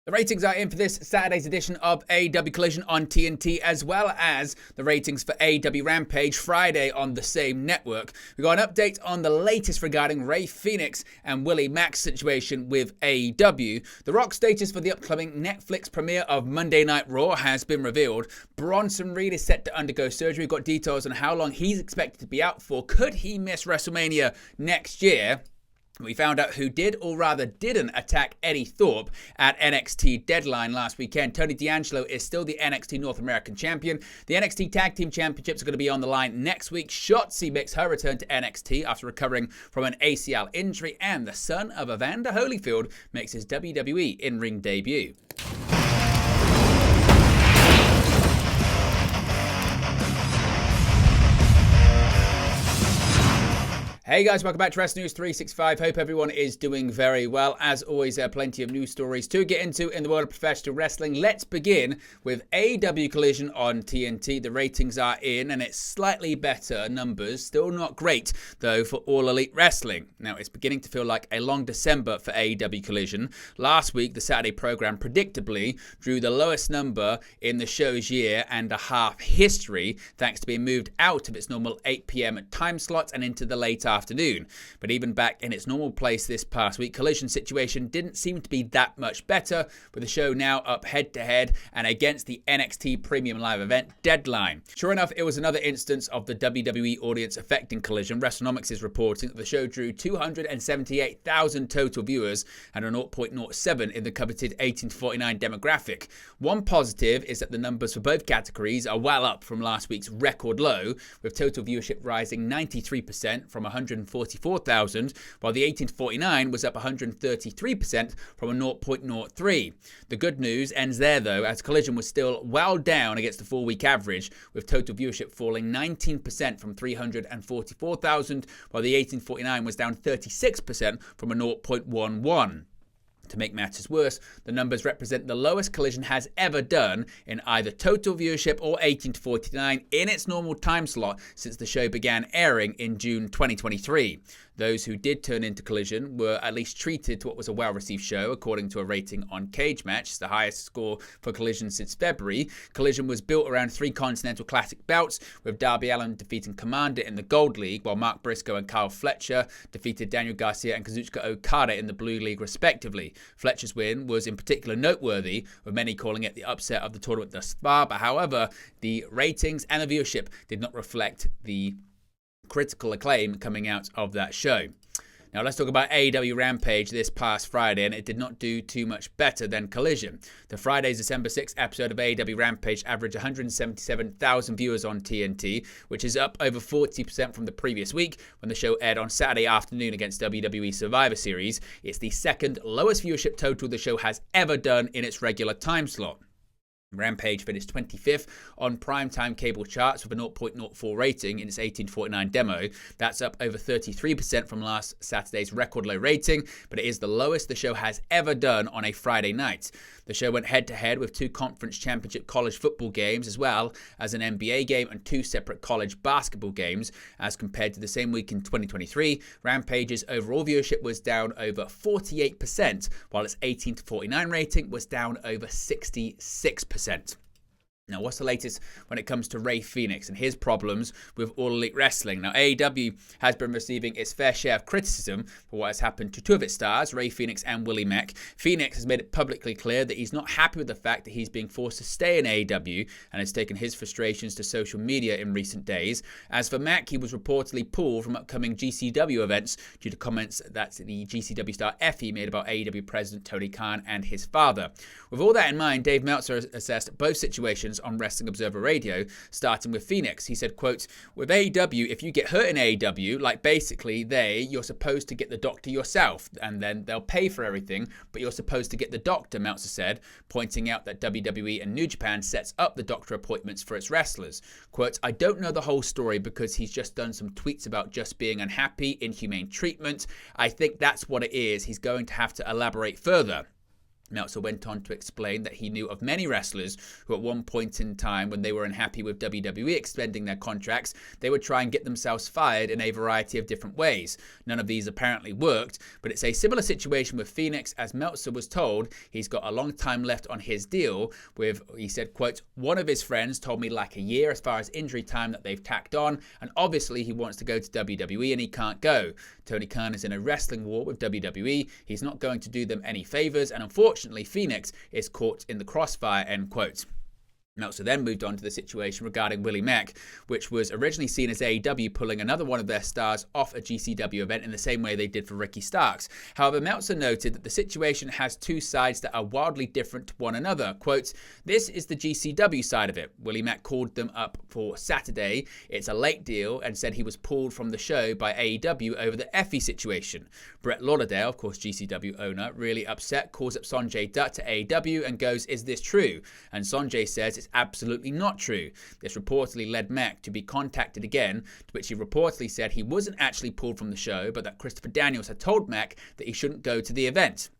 The ratings are in for this Saturday's edition of AEW Collision on TNT, as well as the ratings for AEW Rampage Friday on the same network. We got an update on the latest regarding Rey Fenix and Willie Mack's situation with AEW. The Rock status for the upcoming Netflix premiere of Monday Night Raw has been revealed. Bronson Reed is set to undergo surgery. We've got details on how long he's expected to be out for. Could he miss WrestleMania next year? We found out who did, or rather didn't, attack Eddie Thorpe at NXT Deadline last weekend. Tony D'Angelo is still the NXT North American Champion. The NXT Tag Team Championships are going to be on the line next week. Shotzi makes her return to NXT after recovering from an ACL injury. And the son of Evander Holyfield makes his WWE in-ring debut. Hey guys, welcome back to Wrestling News 365. Hope everyone is doing very well. As always, there are plenty of news stories to get into in the world of professional wrestling. Let's begin with AEW Collision on TNT. The ratings are in and it's slightly better numbers. Still not great though for All Elite Wrestling. Now it's beginning to feel like a long December for AEW Collision. Last week, the Saturday program predictably drew the lowest number in the show's year and a half history, thanks to being moved out of its normal 8 p.m. time slots and into the late afternoon. But even back in its normal place this past week, Collision's situation didn't seem to be that much better, with the show now up head-to-head and against the NXT Premium Live event Deadline. Sure enough, it was another instance of the WWE audience affecting Collision. WrestleNomics is reporting that the show drew 278,000 total viewers and a 0.07 in the coveted 18 to 49 demographic. One positive is that the numbers for both categories are well up from last week's record low, with total viewership rising 93% from 144,000, while the 18 to 49 was up 133% from a 0.03. The good news ends there though, as Collision was still well down against the 4-week average, with total viewership falling 19% from 344,000, while the 18 to 49 was down 36% from a 0.11. To make matters worse, the numbers represent the lowest Collision has ever done in either total viewership or 18 to 49 in its normal time slot since the show began airing in June 2023. Those who did turn into Collision were at least treated to what was a well-received show, according to a rating on Cage Match, the highest score for Collision since February. Collision was built around 3 Continental Classic bouts, with Darby Allin defeating Commander in the Gold League, while Mark Briscoe and Kyle Fletcher defeated Daniel Garcia and Kazuchika Okada in the Blue League, respectively. Fletcher's win was in particular noteworthy, with many calling it the upset of the tournament thus far, but however, the ratings and the viewership did not reflect the critical acclaim coming out of that show. Now let's talk about AEW Rampage this past Friday, and it did not do too much better than Collision. The Friday's December 6th episode of AEW Rampage averaged 177,000 viewers on TNT, which is up over 40% from the previous week when the show aired on Saturday afternoon against WWE Survivor Series. It's the second lowest viewership total the show has ever done in its regular time slot. Rampage finished 25th on primetime cable charts with a 0.04 rating in its 1849 demo. That's up over 33% from last Saturday's record low rating, but it is the lowest the show has ever done on a Friday night. The show went head-to-head with 2 conference championship college football games, as well as an NBA game and 2 separate college basketball games. As compared to the same week in 2023, Rampage's overall viewership was down over 48%, while its 18 to 49 rating was down over 66%. Now, what's the latest when it comes to Rey Fenix and his problems with All Elite Wrestling? Now, AEW has been receiving its fair share of criticism for what has happened to 2 of its stars, Rey Fenix and Willie Mack. Fenix has made it publicly clear that he's not happy with the fact that he's being forced to stay in AEW and has taken his frustrations to social media in recent days. As for Mack, he was reportedly pulled from upcoming GCW events due to comments that the GCW star Effie made about AEW president Tony Khan and his father. With all that in mind, Dave Meltzer assessed both situations on Wrestling Observer Radio, starting with Fenix. He said, quote, "With AEW, if you get hurt in AEW, like basically you're supposed to get the doctor yourself, and then they'll pay for everything, but you're supposed to get the doctor," Meltzer said, pointing out that WWE and New Japan sets up the doctor appointments for its wrestlers. Quote, "I don't know the whole story because he's just done some tweets about just being unhappy, inhumane treatment. I think that's what it is. He's going to have to elaborate further." Meltzer went on to explain that he knew of many wrestlers who at one point in time, when they were unhappy with WWE extending their contracts, they would try and get themselves fired in a variety of different ways. None of these apparently worked, but it's a similar situation with Fenix, as Meltzer was told he's got a long time left on his deal with, he said, quote, one of his friends told me like a year as far as injury time that they've tacked on, and obviously he wants to go to WWE and he can't go. Tony Khan is in a wrestling war with WWE. He's not going to do them any favors, and unfortunately Fenix is caught in the crossfire, end quote. Meltzer then moved on to the situation regarding Willie Mack, which was originally seen as AEW pulling another one of their stars off a GCW event in the same way they did for Ricky Starks. However, Meltzer noted that the situation has two sides that are wildly different to one another. Quote, this is the GCW side of it. Willie Mack called them up for Saturday. It's a late deal, and said he was pulled from the show by AEW over the Effie situation. Brett Lauderdale, of course GCW owner, really upset, calls up Sonjay Dutt to AEW and goes, is this true? And Sonjay says it's absolutely not true. This reportedly led Mack to be contacted again, to which he reportedly said he wasn't actually pulled from the show, but that Christopher Daniels had told Mack that he shouldn't go to the event.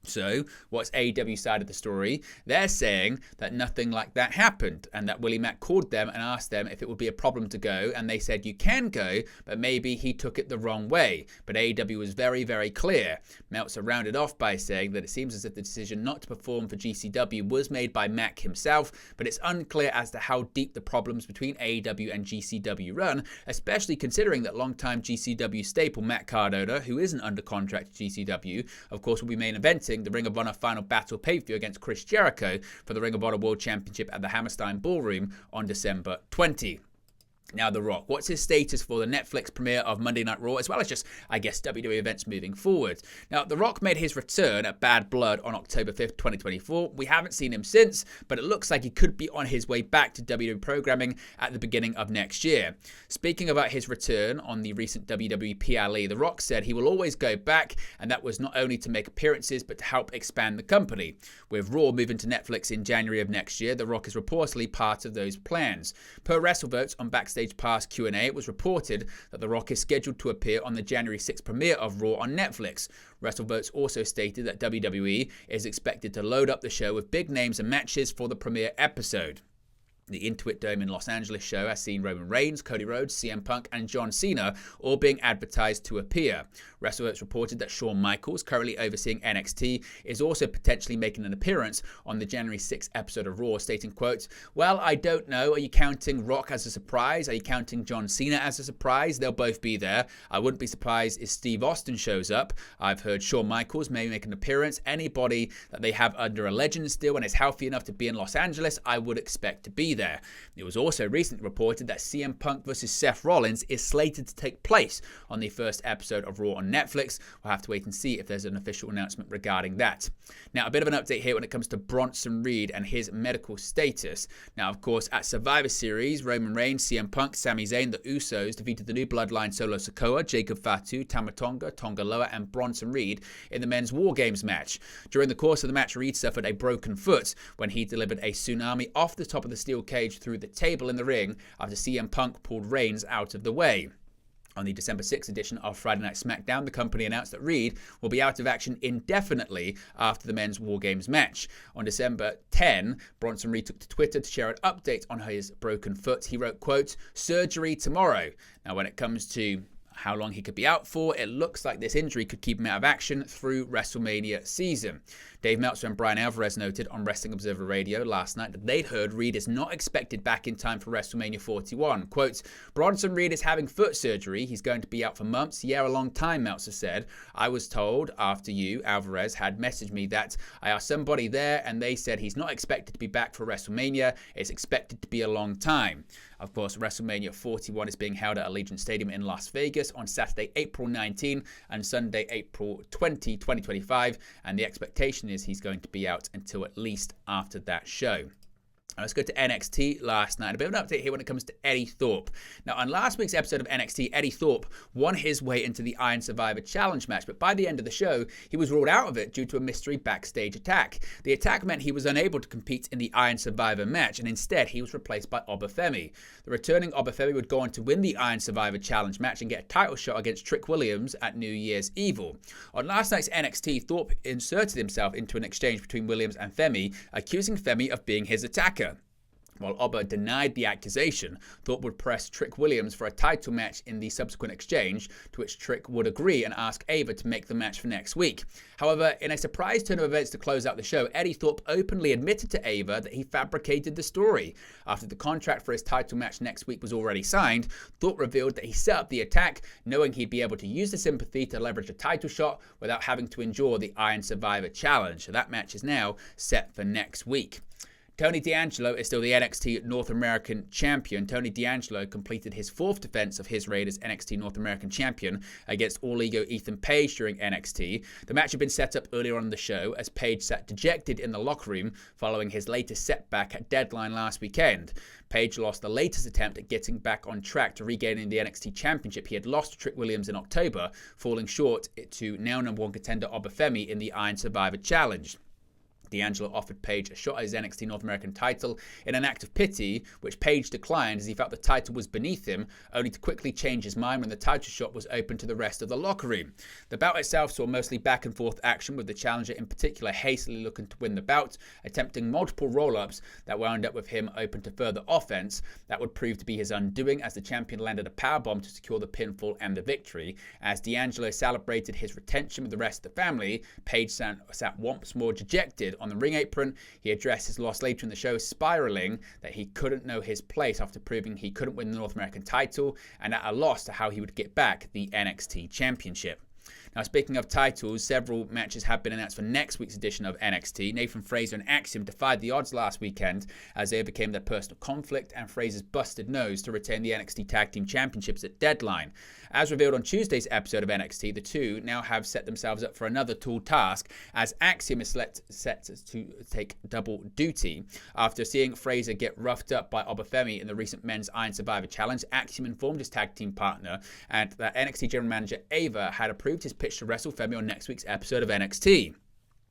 So, what's AEW's side of the story? They're saying that nothing like that happened, and that Willie Mack called them and asked them if it would be a problem to go, and they said you can go, but maybe he took it the wrong way. But AEW was very, very clear. Meltzer rounded off by saying that it seems as if the decision not to perform for GCW was made by Mack himself, but it's unclear as to how deep the problems between AEW and GCW run, especially considering that longtime GCW staple Matt Cardona, who isn't under contract to GCW, of course will be main eventing the Ring of Honor Final Battle pay-per-view against Chris Jericho for the Ring of Honor World Championship at the Hammerstein Ballroom on December 20. Now, The Rock, what's his status for the Netflix premiere of Monday Night Raw, as well as just, I guess, WWE events moving forward? Now, The Rock made his return at Bad Blood on October 5th, 2024. We haven't seen him since, but it looks like he could be on his way back to WWE programming at the beginning of next year. Speaking about his return on the recent WWE PLE, The Rock said he will always go back, and that was not only to make appearances, but to help expand the company. With Raw moving to Netflix in January of next year, The Rock is reportedly part of those plans. Per WrestleVotes on Backstage Pass Q&A, it was reported that The Rock is scheduled to appear on the January 6th premiere of Raw on Netflix. WrestleVotes also stated that WWE is expected to load up the show with big names and matches for the premiere episode. The Intuit Dome in Los Angeles show has seen Roman Reigns, Cody Rhodes, CM Punk, and John Cena all being advertised to appear. WrestleVotes reported that Shawn Michaels, currently overseeing NXT, is also potentially making an appearance on the January 6th episode of Raw, stating, quote, well, I don't know. Are you counting Rock as a surprise? Are you counting John Cena as a surprise? They'll both be there. I wouldn't be surprised if Steve Austin shows up. I've heard Shawn Michaels may make an appearance. Anybody that they have under a legend still and is healthy enough to be in Los Angeles, I would expect to be there. It was also recently reported that CM Punk vs. Seth Rollins is slated to take place on the first episode of Raw on Netflix. We'll have to wait and see if there's an official announcement regarding that. Now, a bit of an update here when it comes to Bronson Reed and his medical status. Now, of course, at Survivor Series, Roman Reigns, CM Punk, Sami Zayn, the Usos defeated the New Bloodline Solo Sikoa, Jacob Fatu, Tama Tonga, Tonga Loa, and Bronson Reed in the men's War Games match. During the course of the match, Reed suffered a broken foot when he delivered a tsunami off the top of the steel cage through the table in the ring after CM Punk pulled Reigns out of the way. On the December 6th edition of Friday Night SmackDown, the company announced that Reed will be out of action indefinitely after the men's War Games match. On December 10, Bronson Reed took to Twitter to share an update on his broken foot. He wrote, quote, surgery tomorrow. Now, when it comes to how long he could be out for, it looks like this injury could keep him out of action through WrestleMania season. Dave Meltzer and Brian Alvarez noted on Wrestling Observer Radio last night that they'd heard Reed is not expected back in time for WrestleMania 41. Quote, Bronson Reed is having foot surgery. He's going to be out for months. Yeah, a long time, Meltzer said. I was told after you, Alvarez, had messaged me that I asked somebody there and they said he's not expected to be back for WrestleMania. It's expected to be a long time. Of course, WrestleMania 41 is being held at Allegiant Stadium in Las Vegas on Saturday, April 19 and Sunday, April 20, 2025. And the expectation is he's going to be out until at least after that show. Let's go to NXT last night. A bit of an update here when it comes to Eddie Thorpe. Now, on last week's episode of NXT, Eddie Thorpe won his way into the Iron Survivor Challenge match, but by the end of the show, he was ruled out of it due to a mystery backstage attack. The attack meant he was unable to compete in the Iron Survivor match, and instead, he was replaced by Obafemi. The returning Obafemi would go on to win the Iron Survivor Challenge match and get a title shot against Trick Williams at New Year's Evil. On last night's NXT, Thorpe inserted himself into an exchange between Williams and Femi, accusing Femi of being his attacker. While Oba denied the accusation, Thorpe would press Trick Williams for a title match in the subsequent exchange, to which Trick would agree and ask Ava to make the match for next week. However, in a surprise turn of events to close out the show, Eddie Thorpe openly admitted to Ava that he fabricated the story. After the contract for his title match next week was already signed, Thorpe revealed that he set up the attack, knowing he'd be able to use the sympathy to leverage a title shot without having to endure the Iron Survivor Challenge. So that match is now set for next week. Tony D'Angelo is still the NXT North American Champion. Tony D'Angelo completed his fourth defense of his reign as NXT North American Champion against All Ego Ethan Page during NXT. The match had been set up earlier on in the show as Page sat dejected in the locker room following his latest setback at Deadline last weekend. Page lost the latest attempt at getting back on track to regaining the NXT Championship he had lost to Trick Williams in October, falling short to now number one contender Obafemi in the Iron Survivor Challenge. D'Angelo offered Page a shot at his NXT North American title in an act of pity, which Page declined as he felt the title was beneath him, only to quickly change his mind when the title shot was open to the rest of the locker room. The bout itself saw mostly back and forth action, with the challenger in particular hastily looking to win the bout, attempting multiple roll-ups that wound up with him open to further offense. That would prove to be his undoing as the champion landed a powerbomb to secure the pinfall and the victory. As D'Angelo celebrated his retention with the rest of the family, Page sat once more dejected on the ring apron. He addressed his loss later in the show, spiraling that he couldn't know his place after proving he couldn't win the North American title and at a loss to how he would get back the NXT Championship. Now, speaking of titles, several matches have been announced for next week's edition of NXT. Nathan Frazer and Axiom defied the odds last weekend as they overcame their personal conflict and Frazer's busted nose to retain the NXT Tag Team Championships at Deadline. As revealed on Tuesday's episode of NXT, the two now have set themselves up for another tall task as Axiom is set to take double duty. After seeing Frazer get roughed up by Obafemi in the recent Men's Iron Survivor Challenge, Axiom informed his tag team partner and that NXT General Manager Ava had approved his pitch to wrestle Femi on next week's episode of NXT.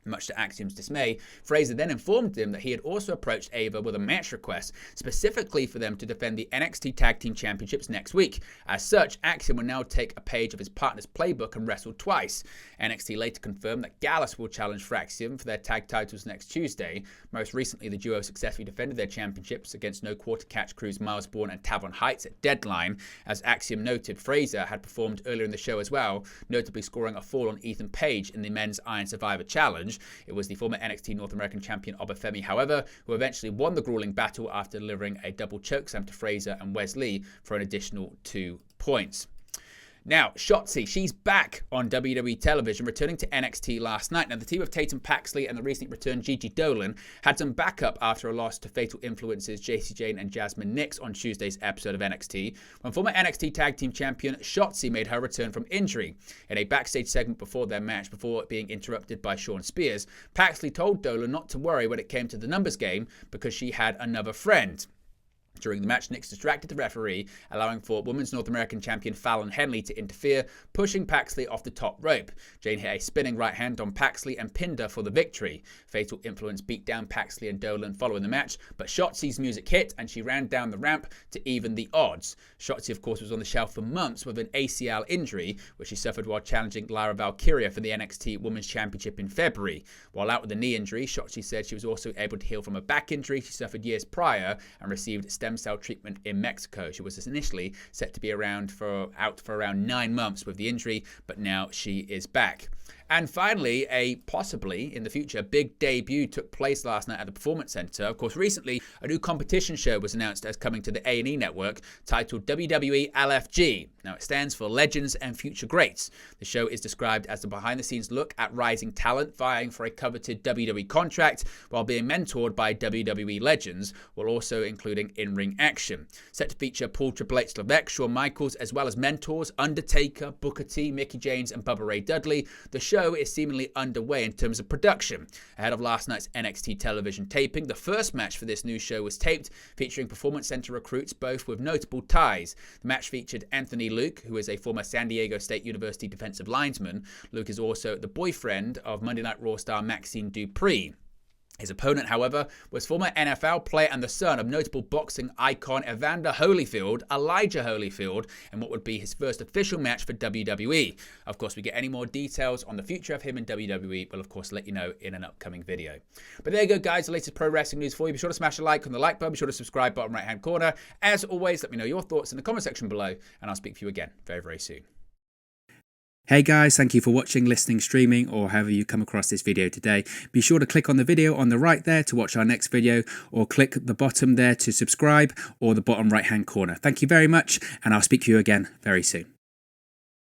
Much to Axiom's dismay, Frazer then informed him that he had also approached Ava with a match request, specifically for them to defend the NXT Tag Team Championships next week. As such, Axiom will now take a page of his partner's playbook and wrestle twice. NXT later confirmed that Gallus will challenge for Axiom for their tag titles next Tuesday. Most recently, the duo successfully defended their championships against No Quarter Catch Crew's Miles Bourne and Tavon Heights at Deadline. As Axiom noted, Frazer had performed earlier in the show as well, notably scoring a fall on Ethan Page in the Men's Iron Survivor Challenge. It was the former NXT North American champion Obafemi, however, who eventually won the grueling battle after delivering a double chokeslam to Frazer and Wes Lee for an additional 2 points. Now, Shotzi, she's back on WWE television, returning to NXT last night. Now, the team of Tatum Paxley and the recently returned Gigi Dolan had some backup after a loss to Fatal Influence's JC Jane and Jasmine Nix on Tuesday's episode of NXT, when former NXT Tag Team Champion Shotzi made her return from injury. In a backstage segment before their match, before being interrupted by Shawn Spears, Paxley told Dolan not to worry when it came to the numbers game because she had another friend. During the match, Nix distracted the referee, allowing for Women's North American Champion Fallon Henley to interfere, pushing Paxley off the top rope. Jane hit a spinning right hand on Paxley and pinned her for the victory. Fatal Influence beat down Paxley and Dolan following the match, but Shotzi's music hit and she ran down the ramp to even the odds. Shotzi, of course, was on the shelf for months with an ACL injury, which she suffered while challenging Lara Valkyria for the NXT Women's Championship in February. While out with a knee injury, Shotzi said she was also able to heal from a back injury she suffered years prior and received stem cell treatment in Mexico. She was initially set to be out for around 9 months with the injury, but now she is back. And finally, a possibly, in the future, big debut took place last night at the Performance Center. Of course, recently, a new competition show was announced as coming to the A&E network titled WWE LFG. Now, it stands for Legends and Future Greats. The show is described as the behind-the-scenes look at rising talent vying for a coveted WWE contract while being mentored by WWE legends, while also including in-ring action. Set to feature Paul Triple H Levesque, Shawn Michaels, as well as mentors Undertaker, Booker T, Mickie James, and Bubba Ray Dudley. The show show is seemingly underway in terms of production. Ahead of last night's NXT television taping, the first match for this new show was taped, featuring Performance Center recruits, both with notable ties. The match featured Anthony Luke, who is a former San Diego State University defensive linesman. Luke is also the boyfriend of Monday Night Raw star Maxine Dupree. His opponent, however, was former NFL player and the son of notable boxing icon Evander Holyfield, Elijah Holyfield, in what would be his first official match for WWE. Of course, we get any more details on the future of him in WWE, we'll of course let you know in an upcoming video. But there you go, guys, the latest pro wrestling news for you. Be sure to smash a like on the like button, be sure to subscribe bottom right hand corner. As always, let me know your thoughts in the comment section below, and I'll speak to you again very, very soon. Hey guys, thank you for watching, listening, streaming, or however you come across this video today. Be sure to click on the video on the right there to watch our next video, or click the bottom there to subscribe, or the bottom right hand corner. Thank you very much, and I'll speak to you again very soon.